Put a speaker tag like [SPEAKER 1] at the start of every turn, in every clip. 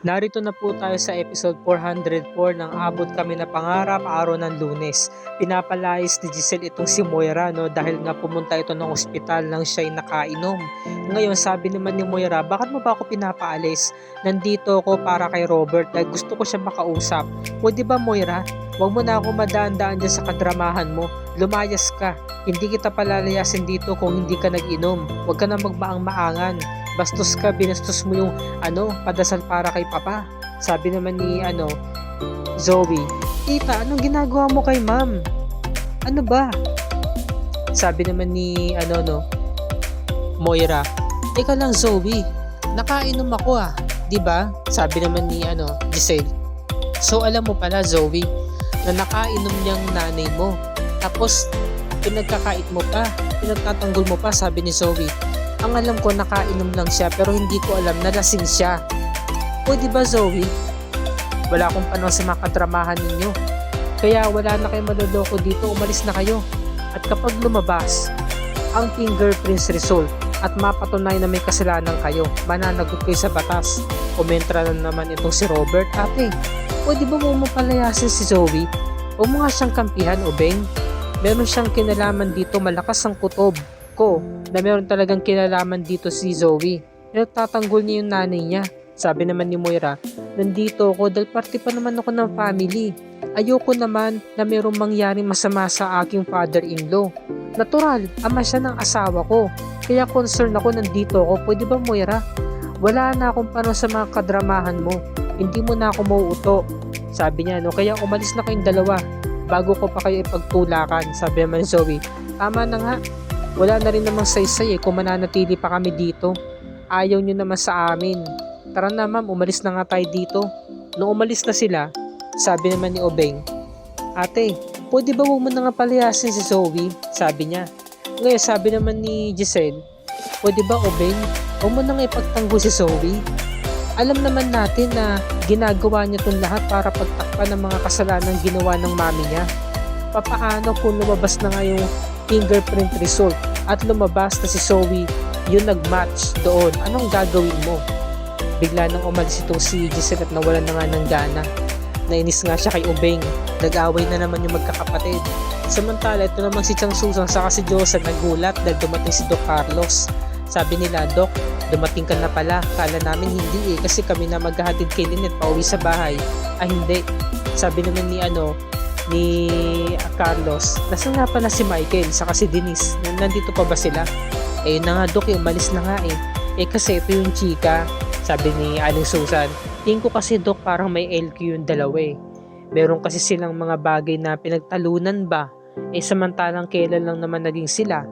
[SPEAKER 1] Narito na po tayo sa episode 404 ng Abot Kami na Pangarap, araw ng Lunes. Pinapalayas ni Giselle itong si Moira dahil nga pumunta ito ng ospital nang siya'y nakainom. Ngayon sabi naman ni Moira, bakit mo ba ako pinapaalis? Nandito ako para kay Robert dahil gusto ko siya makausap. Pwede ba Moira? Huwag mo na ako madaan-daan dyan sa kadramahan mo. Lumayas ka. Hindi kita palalayasin dito kung hindi ka nag-inom. Huwag ka na magmaang-maangan. Bastos ka, binastos mo yung padasal para kay Papa. Sabi naman ni Zoe, Tita, anong ginagawa mo kay Ma'am? Ano ba? Sabi naman ni Moira, Teka lang Zoe, nakainom ako 'di ba? Sabi naman ni Giselle. So alam mo pala Zoe, na nakainom niyang nanay mo. Tapos pinagkakait mo pa, pinagtatanggol mo pa, sabi ni Zoe. Ang alam ko nakainom lang siya pero hindi ko alam na lasing siya. Pwede ba Zoe? Wala akong panahon sa mga kadramahan ninyo. Kaya wala na kayo maloloko dito, umalis na kayo. At kapag lumabas ang fingerprints result at mapatunay na may kasalanan kayo, mananagot kayo sa batas. Komentra na naman itong si Robert. Ate, pwede ba mo palayasin si Zoe? O mo nga siyang kampihan o Beng? Meron siyang kinalaman dito, malakas ang kutob ko na meron talagang kinalaman dito si Zoe. Nagtatanggol niya yung nanay niya. Sabi naman ni Moira, nandito ako dahil parte pa naman ako ng family. Ayoko naman na merong mangyaring masama sa aking father-in-law. Natural, ama siya ng asawa ko. Kaya concern ako, nandito ako. Pwede ba Moira? Wala na akong panahon sa mga kadramahan mo. Hindi mo na ako mauuto. Sabi niya, kaya umalis na kayong dalawa bago ko pa kayo ipagtulakan. Sabi naman ni Zoe, tama na nga. Wala na rin namang saysay kung mananatili pa kami dito. Ayaw nyo naman sa amin. Tara na ma'am, umalis na nga tayo dito. Nung umalis na sila, sabi naman ni Obeng, Ate, pwede ba huwag mo na nga palayasin si Zoe? Sabi niya. Ngayon sabi naman ni Giselle, pwede ba Obeng, huwag mo na nga ipagtanggol si Zoe? Alam naman natin na ginagawa niya itong lahat para pagtakpan ng mga kasalanan ginawa ng mami niya. Papaano kung lumabas na nga yung fingerprint result at lumabas na si Zoe yung nag-match doon? Anong gagawin mo? Bigla nang umalis itong si Giselle at nawalan na nga ng gana. Nainis nga siya kay Obeng. Nag-away na naman yung magkakapatid. Samantala ito naman si Chang Susan saka si Josa nagulat dahil dumating si Doc Carlos. Sabi nila, Doc, dumating ka na pala. Kala namin hindi kasi kami na maghahatid kay Lynette pauwi sa bahay. Hindi. Sabi naman ni Carlos, nasaan nga pala si Michael saka si Denise? Nandito pa ba sila? Yun na nga Doc, umalis na nga kasi ito yung chika. Sabi ni Aling Susan, tingin ko kasi Doc parang may LQ yung dalawa Meron kasi silang mga bagay na pinagtalunan ba? Samantalang kailan lang naman naging sila?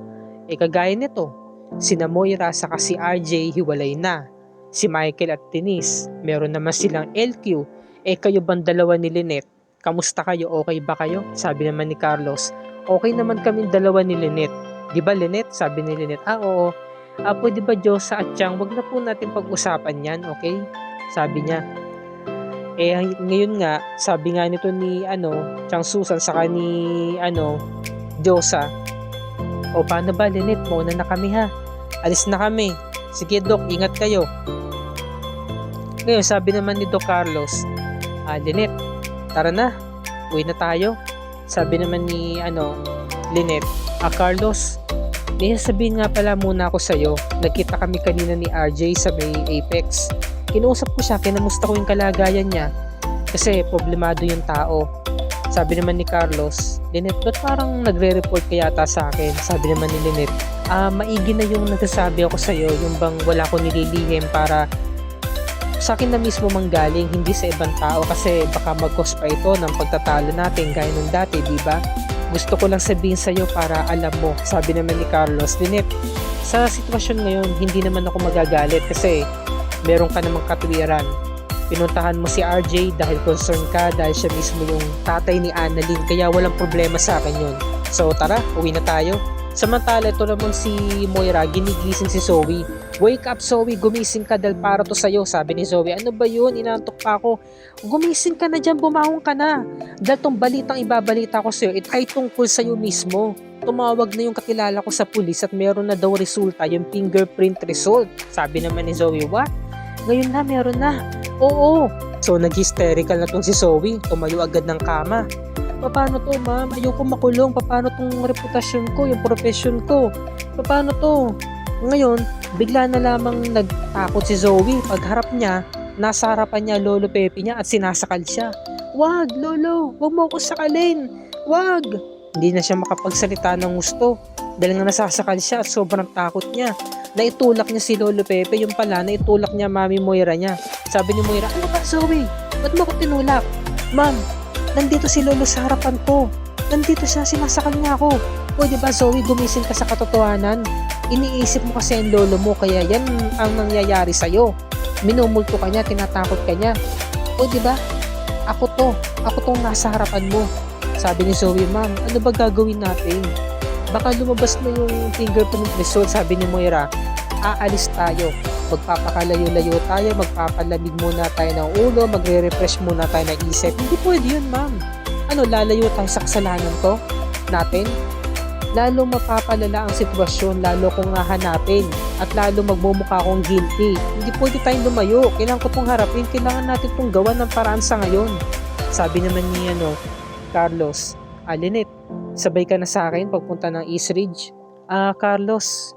[SPEAKER 1] Kagaya nito, sina Moira saka si RJ hiwalay na. Si Michael at Denise, meron naman silang LQ. Kayo bang dalawa ni Lynette? Kamusta kayo? Okay ba kayo? Sabi naman ni Carlos, okay naman kami dalawa ni Lynette. Di ba Lynette? Sabi ni Lynette, oo. Pwede ba Diyosa at Chang, wag na po natin pag-usapan yan, okay? Sabi niya. Ngayon nga, sabi nga nito ni Chang Susan saka ni Diyosa, o paano ba Lynette, mauna na kami ha? Alis na kami. Sige Doc, ingat kayo. Ngayon sabi naman ni Doc Carlos, Lynette, tara na, uwi na tayo. Sabi naman ni Lynette, Carlos, may sabihin nga pala muna ako sa'yo. Nagkita kami kanina ni RJ sa may Apex. Kinuusap ko siya, kinamusta ko yung kalagayan niya. Kasi problemado yung tao. Sabi naman ni Carlos, Lynette, ba't parang nagre-report ka yata sa akin? Sabi naman ni Lynette, maigi na yung nagsasabi ako sa'yo, yung bang wala ko nililihim para sa akin na mismo manggaling, hindi sa ibang tao kasi baka mag-cause pa ito ng pagtatalo natin gaya nung dati, di ba? Gusto ko lang sabihin sa'yo para alam mo. Sabi naman ni Carlos, Lynette, sa sitwasyon ngayon, hindi naman ako magagalit kasi meron ka namang katwiran. Pinuntahan mo si RJ dahil concern ka dahil siya mismo yung tatay ni Annalyn kaya walang problema sa akin yun. So tara, uwi na tayo. Samantala ito naman si Moira, ginigising si Zoe. Wake up Zoe, gumising ka dahil para to sa'yo. Sabi ni Zoe, ano ba yun? Inantok pa ako. Gumising ka na dyan, bumahon ka na. Dahil tong balitang ibabalita ko sa'yo, ay tungkol sa'yo mismo. Tumawag na yung kakilala ko sa pulis at meron na daw resulta, yung fingerprint result. Sabi naman ni Zoe, what? Ngayon na, meron na. Oo. So nag-hysterical na tong si Zoe, tumayo agad ng kama. Paano to, ma'am? Ayoko makulong. Paano tong reputasyon ko, yung profession ko? Paano to? Ngayon, bigla na lamang nagtakot si Zoe. Pagharap niya, nasa harapan niya lolo Pepe niya at sinasakal siya. Wag, lolo, wag mo ako sakalin. Wag. Hindi na siya makapagsalita ng gusto dahil nga nasasakal siya at sobrang takot niya. Naitulak niya si lolo Pepe, yung pala naitulak niya mami Moira niya. Sabi ni Moira, ano ba Zoe? Ba't mo ko tinulak? Ma'am, nandito si lolo sa harapan ko. Nandito siya, sinasakal niya ako. O diba Zoe, gumising ka sa katotohanan. Iniisip mo kasi ang lolo mo, kaya yan ang nangyayari sa'yo. Minumulto ka niya, tinatakot ka niya. O diba, ako tong nasa harapan mo. Sabi ni Zoe, ma'am, ano ba gagawin natin? Baka lumabas na yung fingerprint result, sabi ni Moira. Aalis tayo. Magpapakalayo-layo tayo, magpapalamig muna tayo ng ulo, magre-refresh muna tayo ng isip. Hindi pwede yun, ma'am. Ano, lalayo tayo sa kasalanan to natin? Lalo mapapalala ang sitwasyon, lalo kong hahanapin at lalo magmumukha akong guilty. Hindi pwede tayong lumayo. Kailangan ko itong harapin. Kailangan natin itong gawan ng paraan sa ngayon. Sabi naman ni Carlos, Lynette, sabay ka na sa akin pagpunta ng East Ridge. Carlos,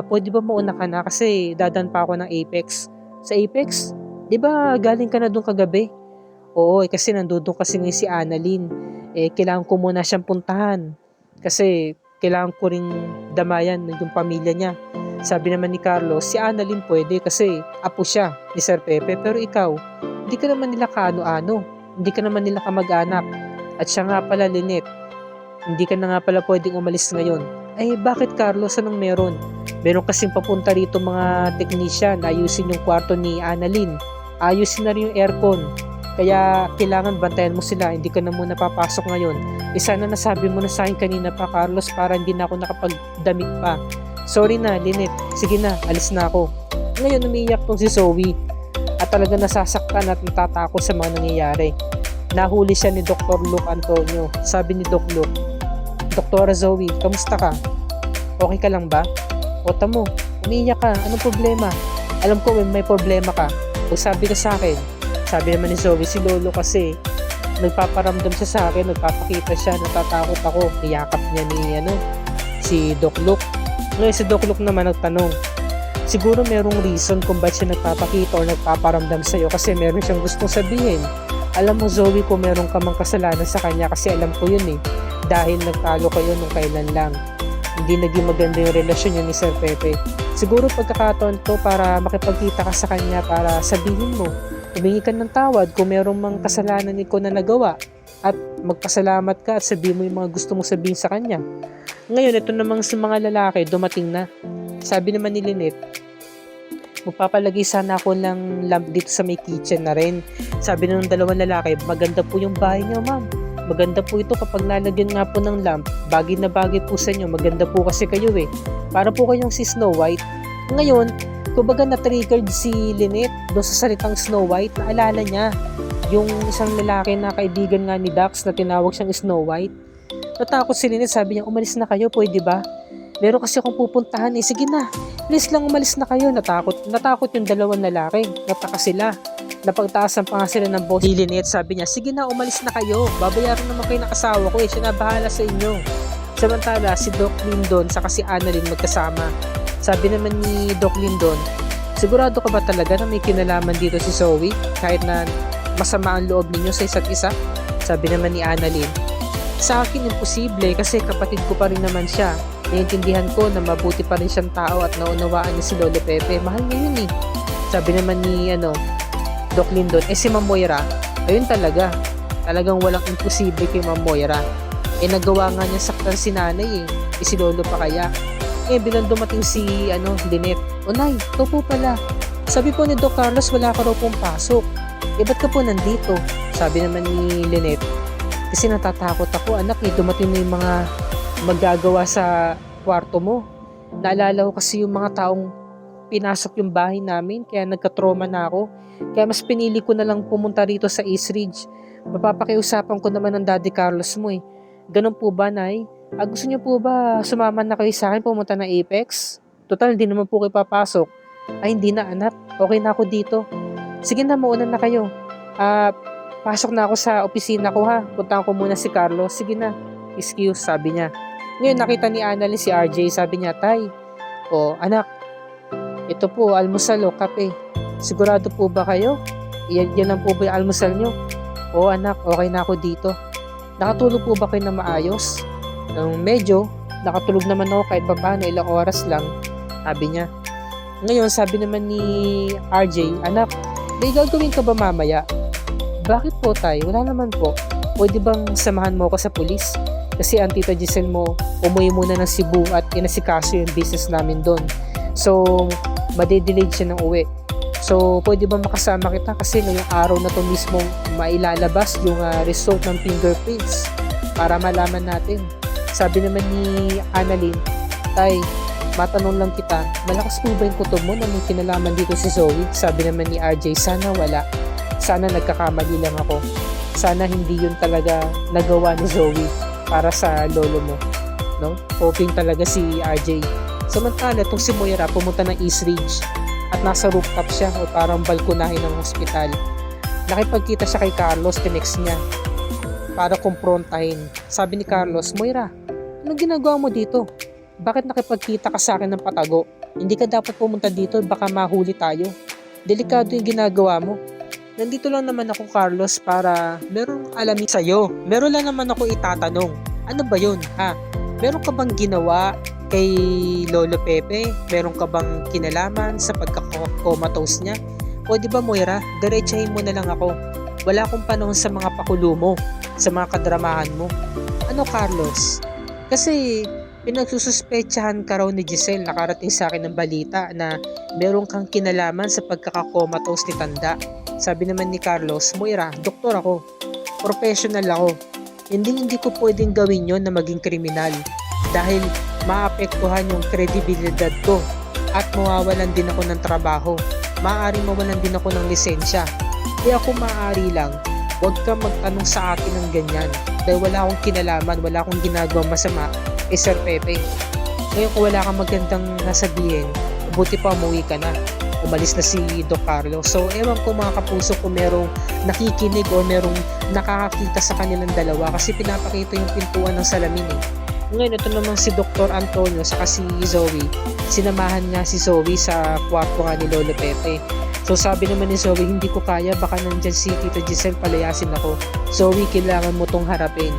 [SPEAKER 1] pwede ba mauna ka na kasi dadan pa ako ng Apex. Sa Apex? Di ba galing ka na doon kagabi? Oo, kasi nandoon kasi ngayon si Annalyn. Kailangan ko muna siyang puntahan. Kasi kailangan ko ring damayan yung pamilya niya. Sabi naman ni Carlos, si Annalyn pwede kasi apo siya ni Sir Pepe. Pero ikaw, hindi ka naman nila kaano-ano. Hindi ka naman nila kamag-anak. At siya nga pala, Lynette, hindi ka na nga pala pwedeng umalis ngayon. Bakit Carlos? Anong meron? Meron kasing papunta rito mga technician na ayusin yung kwarto ni Annalyn. Ayusin na rin yung aircon. Kaya kailangan bantayan mo sila, hindi ka na muna papasok ngayon. Sana nasabi mo na sa akin kanina pa, Carlos, para hindi na ako nakapagdamit pa. Sorry na, Lynette. Sige na, alis na ako. Ngayon umiiyak tong si Zoe at talaga nasasaktan at natatakot sa mga nangyayari. Nahuli siya ni Dr. Luke Antonio. Sabi ni Doc Luke, Doktora Zoe, kamusta ka? Okay ka lang ba? O tamo, umiiyak ka. Anong problema? Alam ko may problema ka. O sabi ka sa akin. Sabi naman ni Zoe, si Lolo kasi nagpaparamdam siya sa akin, nagpapakita siya, natatakot ako. Niyakap niya ni si Doc Luke. Ngayon si Doc Luke naman nagtanong, siguro merong reason kung ba't siya nagpapakita o nagpaparamdam sa'yo kasi meron siyang gustong sabihin. Alam mo Zoe, kung meron ka mang kasalanan sa kanya kasi alam ko yun dahil nagtalo kayo nung kailan lang. Hindi naging maganda yung relasyon niya ni Sir Pepe. Siguro pagkakataon to para makipagkita ka sa kanya para sabihin mo, humingi ka ng tawad kung merong mang kasalanan ko na nagawa at magpasalamat ka at sabihin mo yung mga gusto mong sabihin sa kanya. Ngayon, ito namang sa mga lalaki, dumating na. Sabi naman ni Lynette, magpapalagay sana ako ng lamp dito sa may kitchen na rin. Sabi na ng dalawang lalaki, maganda po yung bahay niyo, ma'am. Maganda po ito kapag nalagyan nga po ng lamp. Bagay na bagay po sa inyo. Maganda po kasi kayo Para po kayong si Snow White. Ngayon, kumbaga na-triggered si Lynette doon sa salitang Snow White. Naalala niya yung isang lalaki na kaibigan nga ni Dax na tinawag siyang Snow White. Natakot si Lynette, sabi niya, umalis na kayo, pwede ba? Meron kasi akong pupuntahan Sige na, please lang umalis na kayo. Natakot yung dalawang lalaki. Nataka sila. Napagtaasan pa nga sila ng boss ni Lynette. Sabi niya, sige na, umalis na kayo. Babayaran naman kayo ng asawa ko Siya na bahala sa inyo. Samantala, si Doc Lindon saka si Annalyn magkasama. Sabi naman ni Doc Lindon, sigurado ka ba talaga na may kinalaman dito si Zoe? Kahit na masama ang loob ninyo sa isa't isa? Sabi naman ni Annalyn, sa akin imposible kasi kapatid ko pa rin naman siya. Naiintindihan ko na mabuti pa rin siyang tao at naunawaan niya si Lolo Pepe. Mahal niya yun Sabi naman ni Doc Lindon, si Ma'am Moira, ayun talaga. Talagang walang imposible kay Ma'am Moira. Nagawa nga niya saktan si nanay si Lolo pa kaya. Bilang dumating si Lynette, o nay, ito po pala. Sabi po ni Doc Carlos, wala ka raw pong pasok. Ba't ka po nandito? Sabi naman ni Lynette, kasi natatakot ako anak dumating na yung mga magagawa sa kwarto mo. Naalala ko kasi yung mga taong pinasok yung bahay namin kaya nagka-trauma na ako. Kaya mas pinili ko na lang pumunta rito sa East Ridge. Mapapakiusapan ko naman ng Daddy Carlos mo Ganun po ba, Nay? Gusto niyo po ba sumama na kayo sa akin pumunta ng Apex? Total, hindi naman po kayo papasok. Hindi na anak. Okay na ako dito. Sige na, mauna na kayo. Ah, pasok na ako sa opisina ko ha. Puntahan ko muna si Carlos. Sige na. Excuse, sabi niya. Ngayon nakita ni Annalyn si RJ, sabi niya, Tay, anak, ito po, almusal o kape. Sigurado po ba kayo? Yan lang po ba yung almusal nyo? Anak, okay na ako dito. Nakatulog po ba kayo na maayos? Medyo, nakatulog naman ako kahit paano, ilang oras lang, sabi niya. Ngayon, sabi naman ni RJ, anak, may gagawin ka ba mamaya? Bakit po tay? Wala naman po. Pwede bang samahan mo ako sa pulis? Kasi ang tita Giselle mo, umuwi muna ng Cebu at inasikaso yung business namin doon. So, madedelayed siya ng uwi. So, pwede ba makasama kita? Kasi ngayong araw na to mismo mailalabas yung result ng fingerprints para malaman natin. Sabi naman ni Annalyn, Tay, matanong lang kita, malakas po ba yung kutob mo na may kinalaman dito si Zoe? Sabi naman ni RJ, sana wala. Sana nagkakamali lang ako. Sana hindi yun talaga nagawa ni Zoe para sa lolo mo. No? Hoping talaga si RJ. Samantala, itong si Moira pumunta ng East Ridge at nasa rooftop siya o parang balkonahe ng hospital. Nakipagkita siya kay Carlos, tinext niya para kumprontahin. Sabi ni Carlos, Moira, anong ginagawa mo dito? Bakit nakipagkita ka sa akin ng patago? Hindi ka dapat pumunta dito, baka mahuli tayo. Delikado yung ginagawa mo. Nandito lang naman ako, Carlos, para merong alamin sa'yo. Meron lang naman ako itatanong. Ano ba yun, ha? Meron ka bang ginawa kay Lolo Pepe? Meron ka bang kinalaman sa pagka-comatose niya? O di ba, Moira, diretsahin mo na lang ako. Wala akong panahon sa mga pakulo mo, sa mga kadramahan mo. Ano, Carlos? Kasi pinagsususpetsahan ka raw ni Giselle. Nakarating sa akin ng balita na meron kang kinalaman sa pagka-comatose ni Tanda. Sabi naman ni Carlos, Moira, doktor ako. Professional ako. Hindi ko pwedeng gawin yon na maging kriminal. Dahil maapektuhan yung kredibilidad ko at mawawalan din ako ng trabaho. Maaaring mawalan din ako ng lisensya. Kaya kung maaari lang, huwag kang magtanong sa akin ng ganyan. Dahil wala akong kinalaman, wala akong ginagawang masama Sir Pepe. Ngayon kung wala kang magandang nasabihin, buti pa umuwi ka na. Umalis na si Doc Carlo. So, ewan ko mga kapuso kung merong nakikinig o merong nakakakita sa kanilang dalawa kasi pinapakita yung pintuan ng salamin eh. Ngayon, ito naman si Dr. Antonio saka si Zoe. Sinamahan nga si Zoe sa kwarto nga ni Lolo Pepe. So, sabi naman ni Zoe, hindi ko kaya, baka nandyan si Tita Giselle, palayasin ako. Zoe, kailangan mo tong harapin.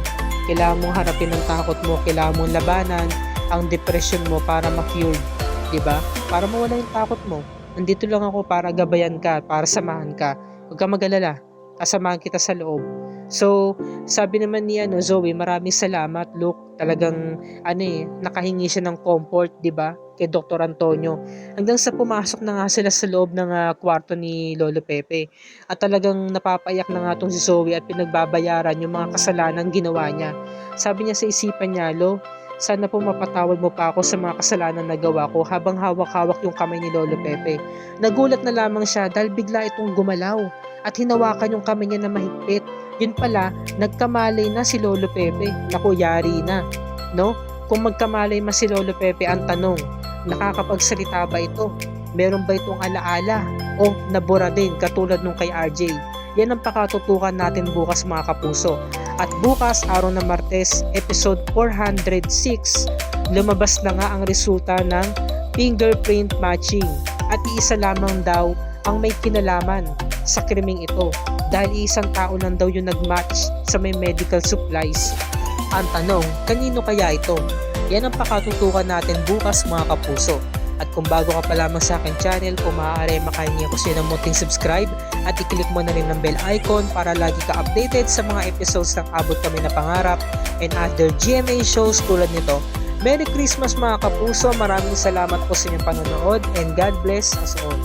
[SPEAKER 1] Kailangan mong harapin ang takot mo. Kailangan mong labanan ang depression mo para ma-cure. Diba? Para mawala yung takot mo. Nandito lang ako para gabayan ka, para samahan ka. Huwag kang mag-alala, kasamahan kita sa loob. So, sabi naman ni Zoe, maraming salamat, look, talagang nakahingi siya ng comfort, 'di ba? Kay Dr. Antonio. Hanggang sa pumasok na nga sila sa loob ng kwarto ni Lolo Pepe. At talagang napapayak na nga tong si Zoe at pinagbabayaran yung mga kasalanan ginawa niya. Sabi niya sa isipan niya, Lo, sana po mapatawad mo pa ako sa mga kasalanan na gawa ko habang hawak-hawak yung kamay ni Lolo Pepe. Nagulat na lamang siya dahil bigla itong gumalaw at hinawakan yung kamay niya na mahigpit. Yun pala, nagkamalay na si Lolo Pepe. Naku, yari na. No? Kung magkamalay ma si Lolo Pepe, ang tanong, nakakapagsalita ba ito? Meron ba itong alaala? O nabura din katulad nung kay RJ? Yan ang pakatutukan natin bukas mga kapuso. At bukas, araw ng Martes, episode 406, lumabas na nga ang resulta ng fingerprint matching. At iisa lamang daw ang may kinalaman sa krimeng ito dahil isang tao lang daw yung nag-match sa may medical supplies. Ang tanong, kanino kaya ito? Yan ang pakatutukan natin bukas mga kapuso. At kung bago ka pa lamang sa akin channel, kung maaari makahingi ako sa'yo ng munting subscribe at i-click mo na rin ng bell icon para lagi ka updated sa mga episodes ng Abot Kami na Pangarap and other GMA shows tulad nito. Merry Christmas mga kapuso, maraming salamat po sa inyong panonood and God bless us all.